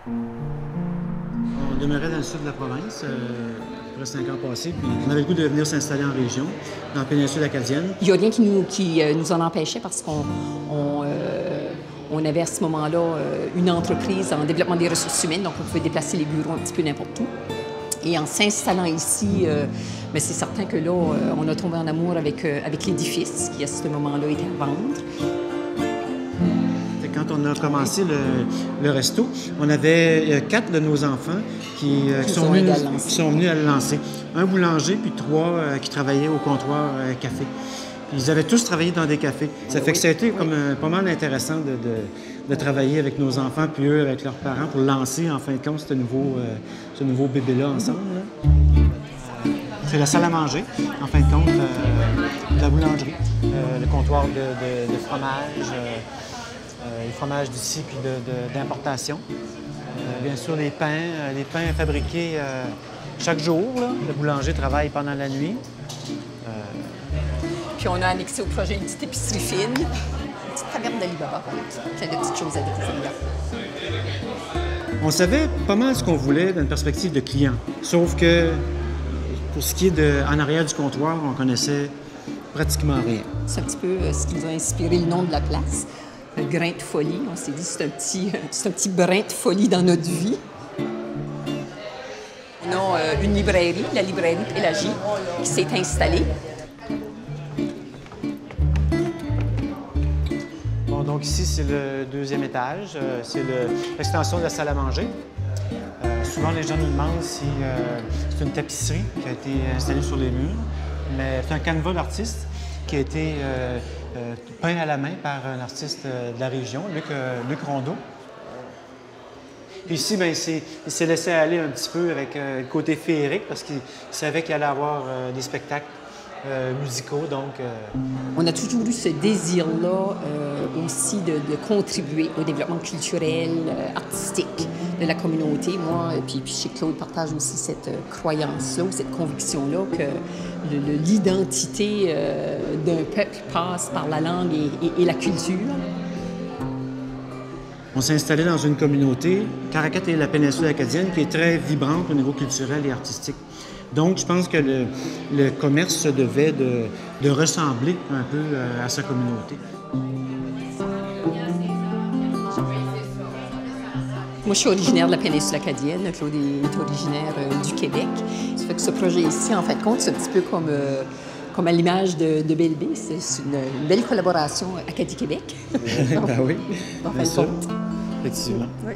On demeurait dans le sud de la province, après 5 ans passés, puis on avait le goût de venir s'installer en région, dans la péninsule acadienne. Il n'y a rien qui nous en empêchait parce qu'on avait à ce moment-là une entreprise en développement des ressources humaines, donc on pouvait déplacer les bureaux un petit peu n'importe où. Et en s'installant ici, c'est certain que là, on a tombé en amour avec l'édifice qui, à ce moment-là, était à vendre. Quand on a commencé le resto, on avait 4 de nos enfants qui sont venus à le lancer. Un boulanger, puis 3 qui travaillaient au comptoir café. Ils avaient tous travaillé dans des cafés. Ça fait que ça a été comme pas mal intéressant de travailler avec nos enfants, puis eux avec leurs parents, pour lancer, en fin de compte, ce nouveau bébé-là ensemble. Là. C'est la salle à manger, en fin de compte, la boulangerie, le comptoir de fromage, les fromages d'ici puis d'importation. Bien sûr, les pains fabriqués chaque jour. Là. Le boulanger travaille pendant la nuit. Puis on a annexé au projet une petite épicerie fine, une petite taverne d'Alibaba, plein de petites choses à découvrir. On savait pas mal ce qu'on voulait dans une perspective de client. Sauf que pour ce qui est en arrière du comptoir, on connaissait pratiquement rien. C'est un petit peu ce qui nous a inspiré le nom de la place. Le grain de folie. On s'est dit c'est un petit brin de folie dans notre vie. On a une librairie, la librairie Pélagie, qui s'est installée. Bon, donc ici, c'est le 2e étage. C'est l'extension de la salle à manger. Souvent, les gens nous demandent si c'est une tapisserie qui a été installée sur les murs, mais c'est un canevas d'artiste qui a été peint à la main par un artiste de la région, Luc Rondeau. Puis ici, bien, il s'est laissé aller un petit peu avec le côté féerique parce qu'il savait qu'il allait avoir des spectacles musicaux. Donc, On a toujours eu ce désir-là aussi de contribuer au développement culturel, artistique de la communauté. Moi, puis chez Claude, partage aussi cette croyance-là, ou cette conviction-là que l'identité d'un peuple passe par la langue et la culture. On s'est installé dans une communauté, Caracat et la péninsule acadienne, qui est très vibrante au niveau culturel et artistique. Donc, je pense que le commerce se devait de ressembler un peu à sa communauté. Moi, je suis originaire de la péninsule acadienne. Claude est originaire du Québec. Ça fait que ce projet ici, en fin de compte, c'est un petit peu comme à l'image de Belle-Bé. C'est une belle collaboration Acadie-Québec. Ben oui, en fin bien de sûr. compte. Effectivement. Oui.